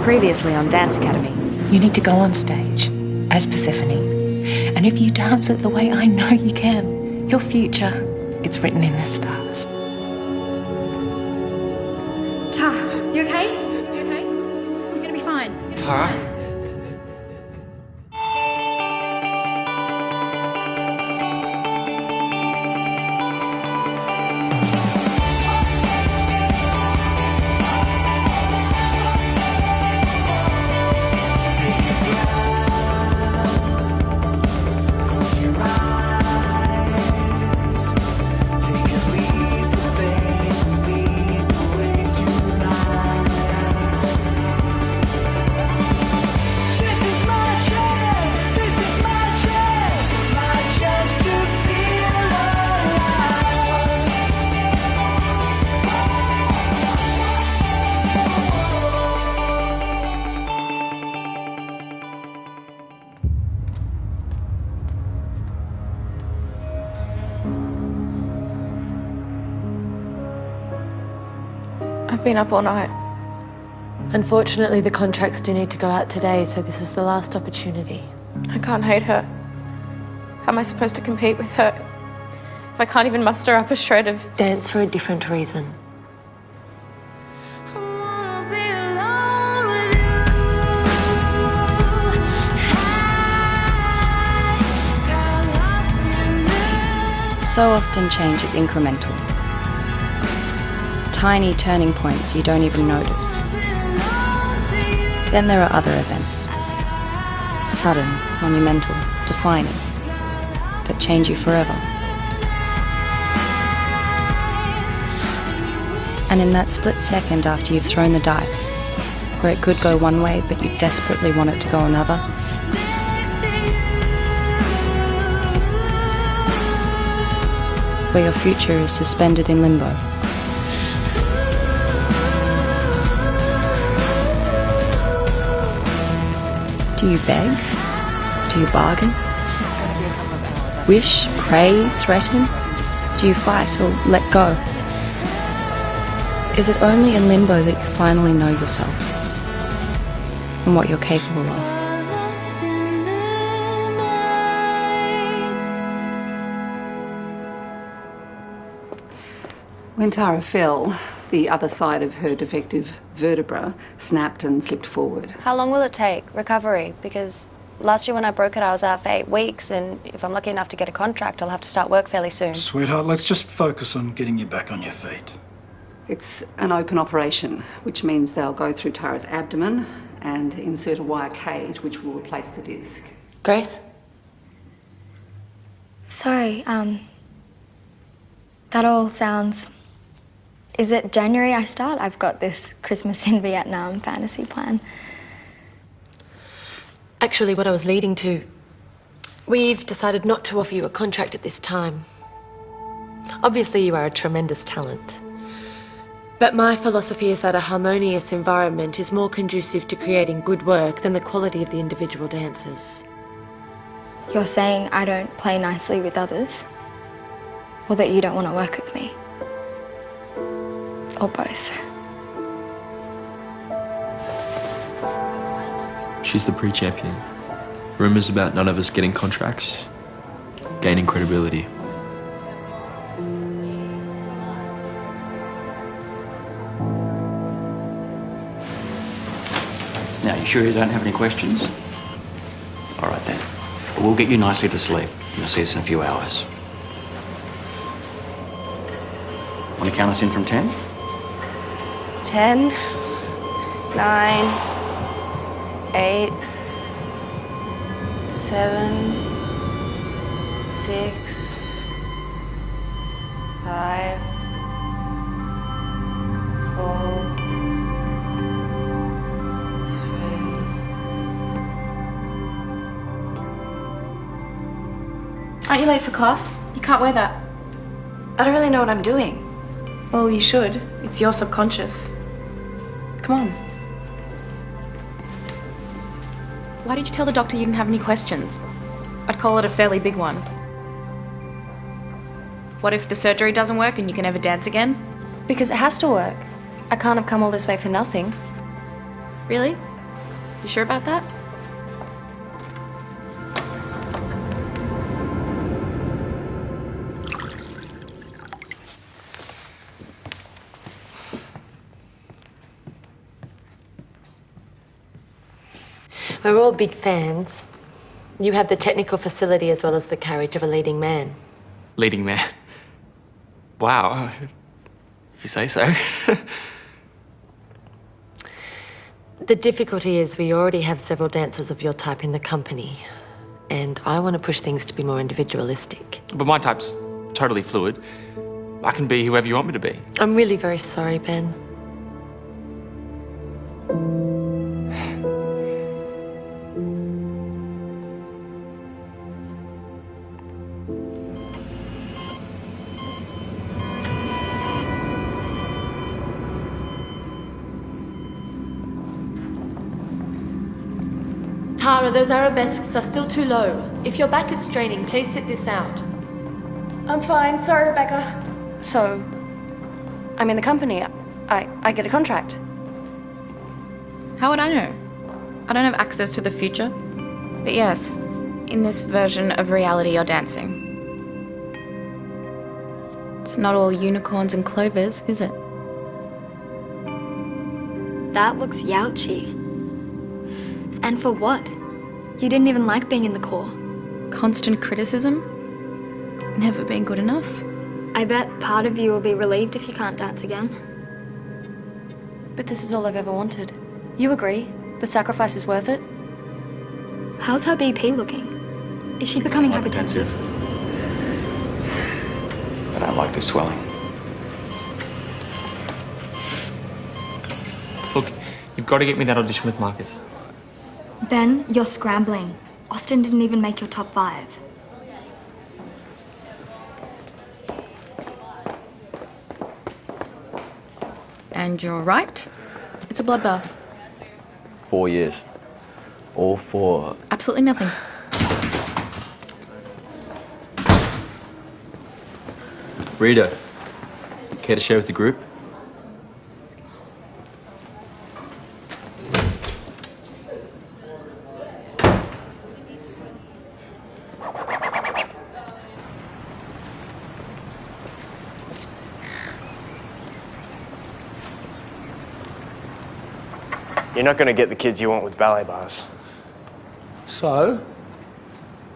Previously on Dance Academy. You need to go on stage as Persephone. And if you dance it the way I know you can, your future, it's written in the stars. Tara, you okay? You okay? You're gonna be fine. Tara? I've been up all night. Unfortunately, the contracts do need to go out today, so this is the last opportunity. I can't hate her. How am I supposed to compete with her if I can't even muster up a shred of... Dance for a different reason. So often change is incremental. Tiny turning points you don't even notice. Then there are other events. Sudden, monumental, defining, that change you forever. And in that split second after you've thrown the dice, where it could go one way but you desperately want it to go another, where your future is suspended in limbo. Do you beg? Do you bargain? Wish, pray, threaten? Do you fight or let go? Is it only in limbo that you finally know yourself and what you're capable of? When Tara fell, the other side of her defective vertebra snapped and slipped forward. How long will it take, recovery? Because last year when I broke it, I was out for 8 weeks, and if I'm lucky enough to get a contract, I'll have to start work fairly soon. Sweetheart, let's just focus on getting you back on your feet. It's an open operation, which means they'll go through Tara's abdomen and insert a wire cage which will replace the disc. Grace? Sorry, that all sounds... Is it January I start? I've got this Christmas in Vietnam fantasy plan. Actually, what I was leading to, we've decided not to offer you a contract at this time. Obviously, you are a tremendous talent. But my philosophy is that a harmonious environment is more conducive to creating good work than the quality of the individual dancers. You're saying I don't play nicely with others? Or that you don't want to work with me? Or both? She's the pre-champion. Rumours about none of us getting contracts, gaining credibility. Now, you sure you don't have any questions? All right then. We'll get you nicely to sleep. You'll see us in a few hours. Want to count us in from 10? 10, 9, 8, 7, 6, 5, 4, 3. Aren't you late for class? You can't wear that. I don't really know what I'm doing. Well, you should. It's your subconscious. Come on. Why did you tell the doctor you didn't have any questions? I'd call it a fairly big one. What if the surgery doesn't work and you can never dance again? Because it has to work. I can't have come all this way for nothing. Really? You sure about that? We're all big fans. You have the technical facility as well as the courage of a leading man. Leading man. Wow. If you say so. The difficulty is we already have several dancers of your type in the company, and I want to push things to be more individualistic. But my type's totally fluid. I can be whoever you want me to be. I'm really very sorry, Ben. Tara, those arabesques are still too low. If your back is straining, please sit this out. I'm fine. Sorry, Rebecca. So, I'm in the company. I get a contract. How would I know? I don't have access to the future. But yes, in this version of reality you're dancing. It's not all unicorns and clovers, is it? That looks youchy. And for what? You didn't even like being in the corps. Constant criticism? Never been good enough? I bet part of you will be relieved if you can't dance again. But this is all I've ever wanted. You agree? The sacrifice is worth it? How's her BP looking? Is she becoming hypertensive? I don't like the swelling. Look, you've got to get me that audition with Marcus. Ben, you're scrambling. Austin didn't even make your top 5. And you're right. It's a bloodbath. 4 years. All 4. Absolutely nothing. Rita, care to share with the group? You're not going to get the kids you want with ballet bars. So?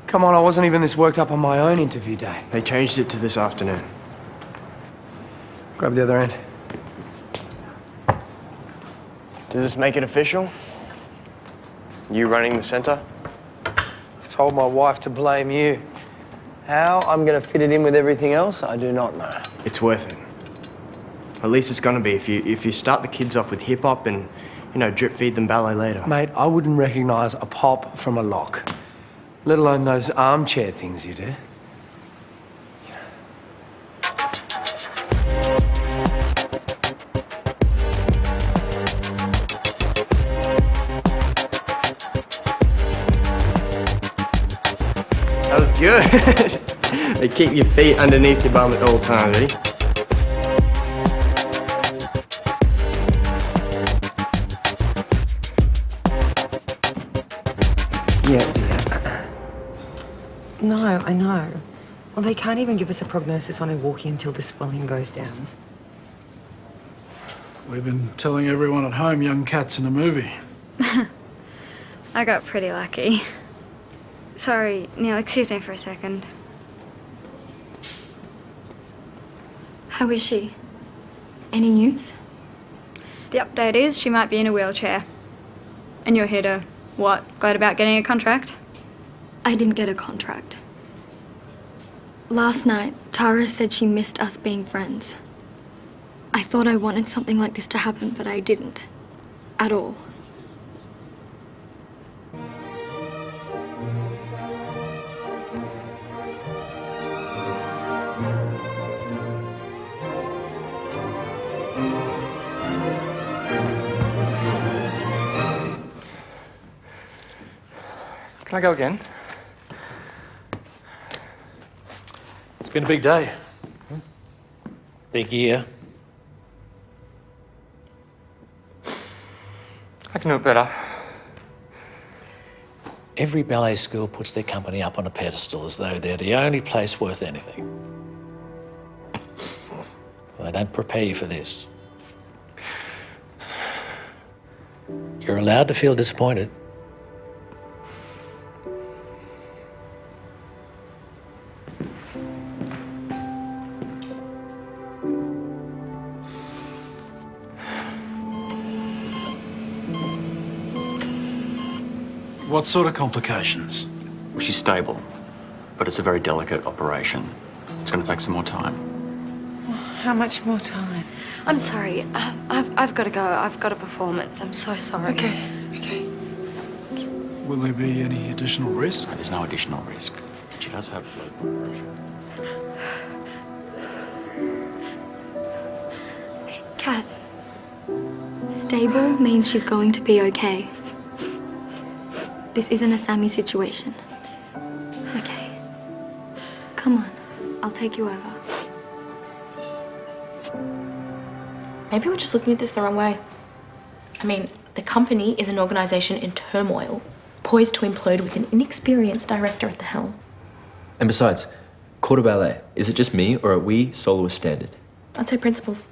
Come on, I wasn't even this worked up on my own interview day. They changed it to this afternoon. Grab the other end. Does this make it official? You running the centre? I told my wife to blame you. How I'm going to fit it in with everything else, I do not know. It's worth it. At least it's going to be if you start the kids off with hip-hop and, you know, drip feed them ballet later. Mate, I wouldn't recognise a pop from a lock, let alone those armchair things you do. That was good. They keep your feet underneath your bum at all times, ready? Yeah. No, I know. Well, they can't even give us a prognosis on her walking until the swelling goes down. We've been telling everyone at home young cat's in a movie. I got pretty lucky. Sorry, Neil, excuse me for a second. How is she? Any news? The update is she might be in a wheelchair. And you're here to, what, glad about getting a contract? I didn't get a contract. Last night, Tara said she missed us being friends. I thought I wanted something like this to happen, but I didn't. At all. Can I go again? It's been a big day. Big year. I can do it better. Every ballet school puts their company up on a pedestal as though they're the only place worth anything. They don't prepare you for this. You're allowed to feel disappointed. What sort of complications? Well, she's stable, but it's a very delicate operation. It's going to take some more time. How much more time? I'm sorry. I've got to go. I've got a performance. I'm so sorry. Okay. Will there be any additional risk? No, there's no additional risk. She does have low blood pressure. Kat, stable means she's going to be okay. This isn't a Sammy situation. Okay. Come on. I'll take you over. Maybe we're just looking at this the wrong way. I mean, the company is an organisation in turmoil, poised to implode with an inexperienced director at the helm. And besides, corps de ballet, is it just me or are we soloist standard? I'd say principals.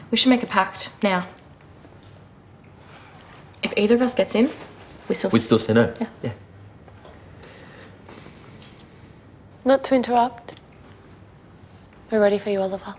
We should make a pact now. If either of us gets in, we still say no. Yeah. Not to interrupt. We're ready for you, Oliver.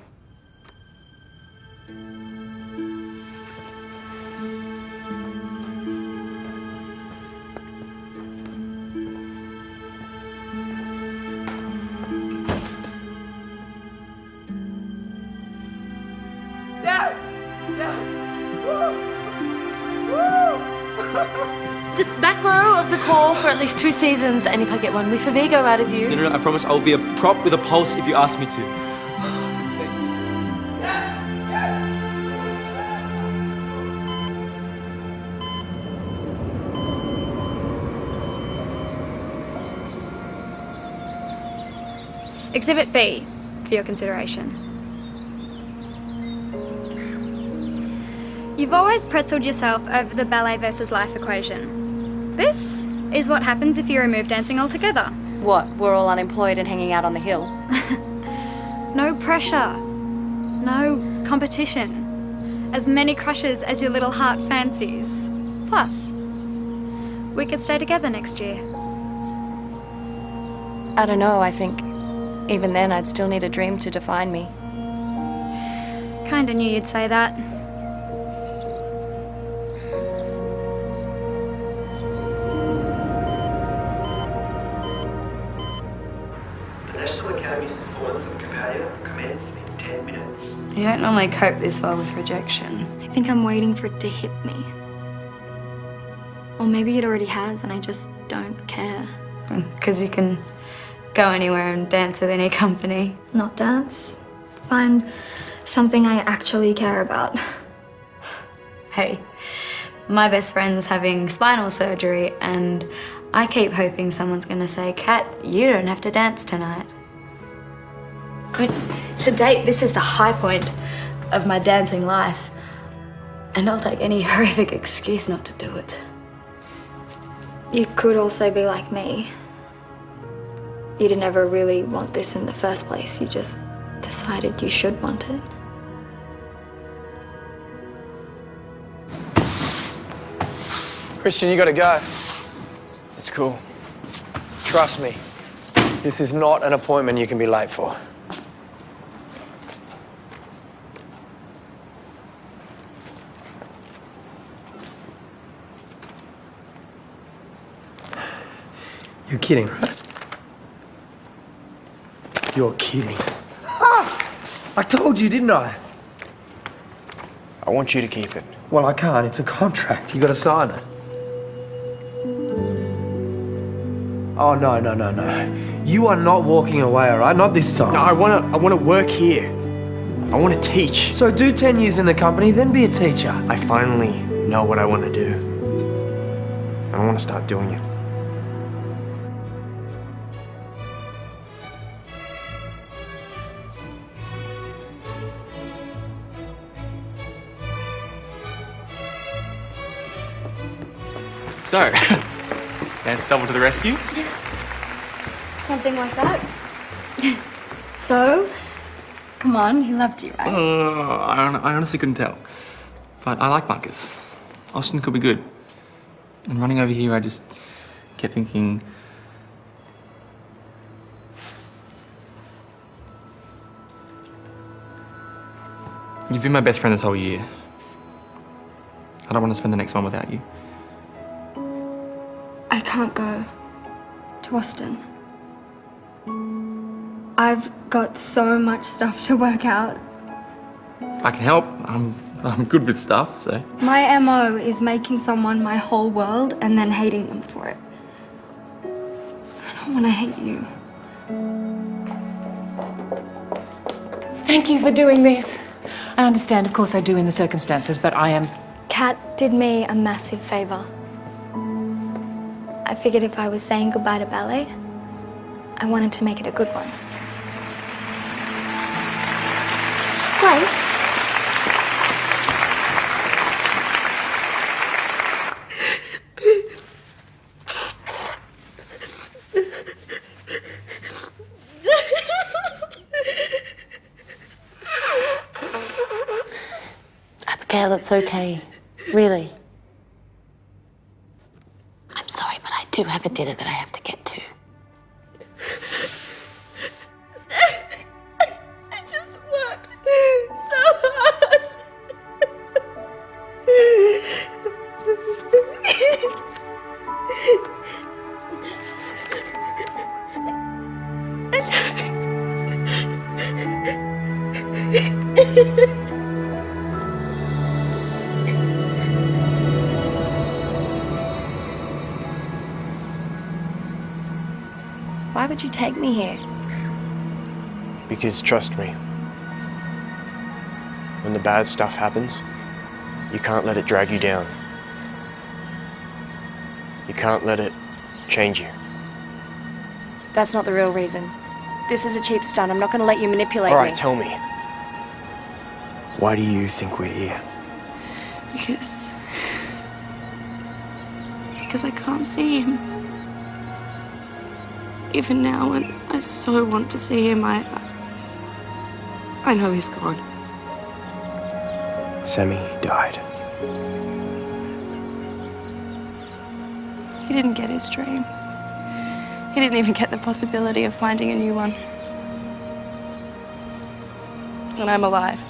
Just back row of the call for at least 2 seasons, and if I get one whiff of ego out of you... No, I promise I will be a prop with a pulse if you ask me to. Exhibit B for your consideration. You've always pretzeled yourself over the ballet versus life equation. This is what happens if you remove dancing altogether. What, we're all unemployed and hanging out on the hill? No pressure, no competition, as many crushes as your little heart fancies. Plus, we could stay together next year. I don't know, I think even then I'd still need a dream to define me. Kinda knew you'd say that. You don't normally cope this well with rejection. I think I'm waiting for it to hit me. Or maybe it already has and I just don't care. Because you can go anywhere and dance with any company. Not dance. Find something I actually care about. Hey, my best friend's having spinal surgery and I keep hoping someone's gonna say, Kat, you don't have to dance tonight. I mean, to date, this is the high point of my dancing life. And I'll take any horrific excuse not to do it. You could also be like me. You didn't ever really want this in the first place. You just decided you should want it. Christian, you gotta go. It's cool. Trust me. This is not an appointment you can be late for. You're kidding, right? You're kidding. I told you, didn't I? I want you to keep it. Well, I can't. It's a contract. You got to sign it. Oh, no. You are not walking away, all right? Not this time. No, I want to work here. I want to teach. So do 10 years in the company, then be a teacher. I finally know what I want to do. And I want to start doing it. So, dance double to the rescue? Something like that. So, come on, he loved you, right? I honestly couldn't tell. But I like Marcus. Austin could be good. And running over here, I just kept thinking... You've been my best friend this whole year. I don't want to spend the next one without you. I can't go to Austin. I've got so much stuff to work out. I can help. I'm good with stuff, so... My MO is making someone my whole world and then hating them for it. I don't want to hate you. Thank you for doing this. I understand, of course I do in the circumstances, but I am... Kat did me a massive favor. I figured if I was saying goodbye to ballet, I wanted to make it a good one. Grace? Abigail, it's okay. Really. I'm sorry, but I do have a dinner that I have to get to. I just worked so hard. Why would you take me here? Because trust me, when the bad stuff happens, you can't let it drag you down. You can't let it change you. That's not the real reason. This is a cheap stunt. I'm not going to let you manipulate All right, me. tell me. Why do you think we're here? Because I can't see him. Even now, when I so want to see him, I know he's gone. Sammy died. He didn't get his dream. He didn't even get the possibility of finding a new one. And I'm alive.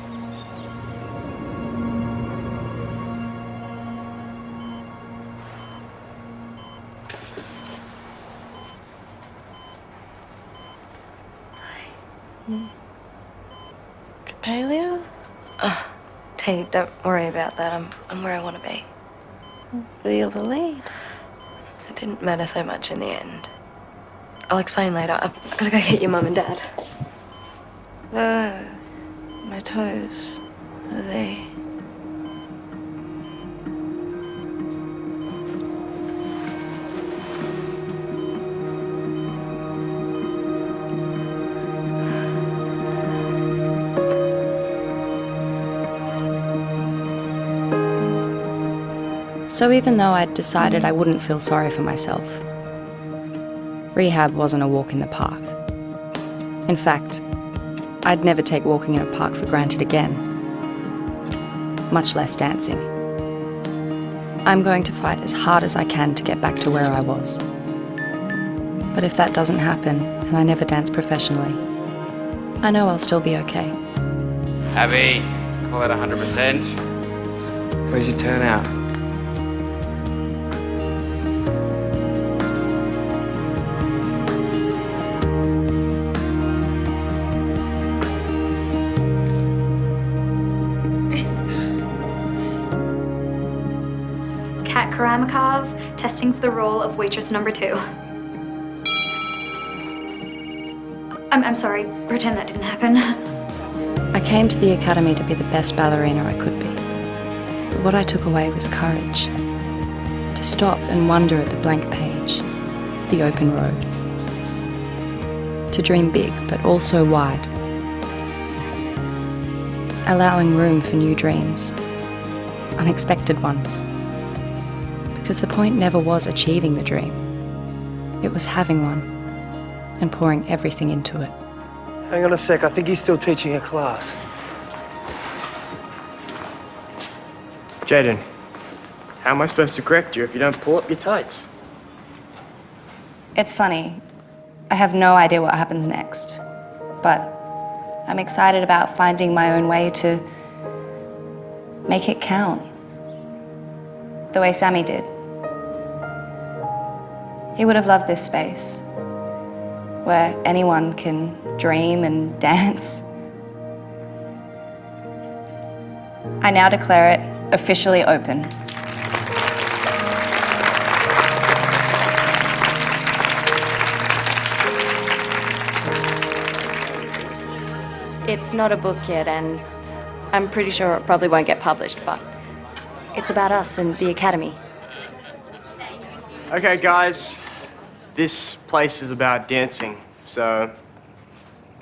Capalia? T, don't worry about that. I'm where I want to be. You're the lead. It didn't matter so much in the end. I'll explain later. I've got to go get your mum and dad. My toes. Are they? So even though I'd decided I wouldn't feel sorry for myself, rehab wasn't a walk in the park. In fact, I'd never take walking in a park for granted again, much less dancing. I'm going to fight as hard as I can to get back to where I was. But if that doesn't happen, and I never dance professionally, I know I'll still be okay. Abby, call it 100%. Where's your turnout? Kat Karamakov, testing for the role of waitress number 2. I'm sorry, pretend that didn't happen. I came to the academy to be the best ballerina I could be. But what I took away was courage. To stop and wonder at the blank page, the open road. To dream big, but also wide. Allowing room for new dreams, unexpected ones. Because the point never was achieving the dream. It was having one and pouring everything into it. Hang on a sec, I think he's still teaching a class. Jaden, how am I supposed to correct you if you don't pull up your tights? It's funny. I have no idea what happens next, but I'm excited about finding my own way to make it count. The way Sammy did. He would have loved this space, where anyone can dream and dance. I now declare it officially open. It's not a book yet, and I'm pretty sure it probably won't get published, but it's about us and the Academy. Okay, guys, this place is about dancing, so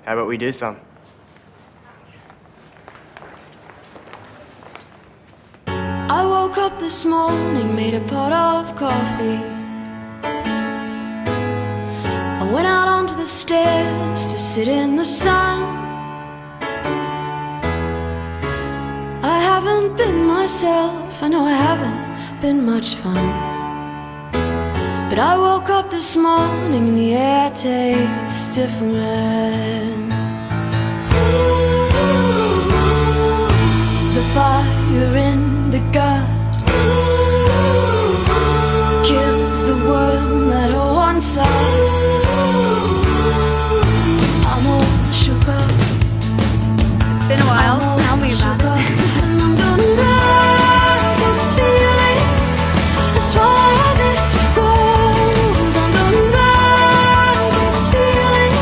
how about we do some? I woke up this morning, made a pot of coffee. I went out onto the stairs to sit in the sun. I haven't been myself, I know I haven't been much fun. But I woke up this morning and the air tastes different. The fire in the gut kills the worm that wants us. I'm all shook up. It's been a while. Tell me about it. And I'm gonna ride this feeling as far as it goes. I'm gonna ride this feeling.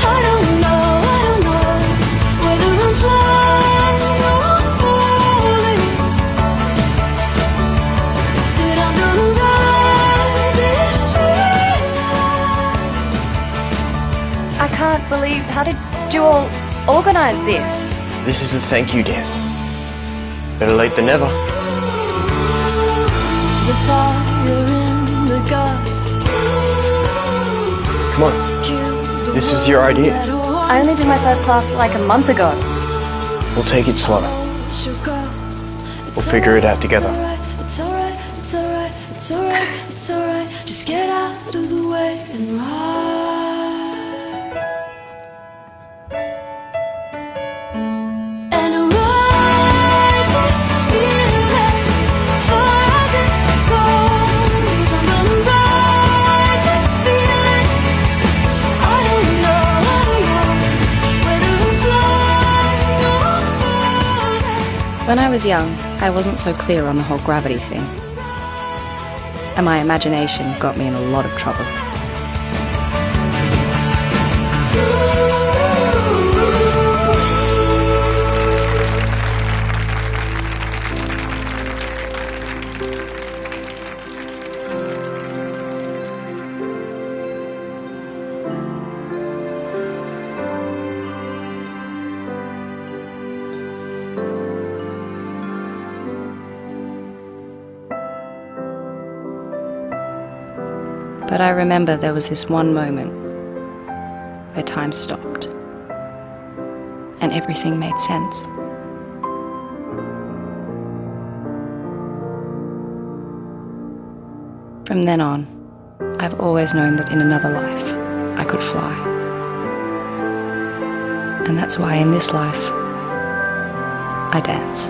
I don't know whether I'm flying or falling, but I'm gonna ride this feeling. I can't believe, how did you all organize this? This is a thank you dance. Better late than never. The fire in the gut. Come on, this was your idea. I only did my first class like a month ago. We'll take it slow. We'll figure it out together. It's alright, it's alright, it's alright, it's alright. Just get out of the way and ride. And ride this feeling far as it goes. I'm gonna ride this feeling. I don't know whether I'm flying or falling. When I was young, I wasn't so clear on the whole gravity thing. And my imagination got me in a lot of trouble. But I remember there was this one moment where time stopped and everything made sense. From then on, I've always known that in another life I could fly. And that's why in this life I dance.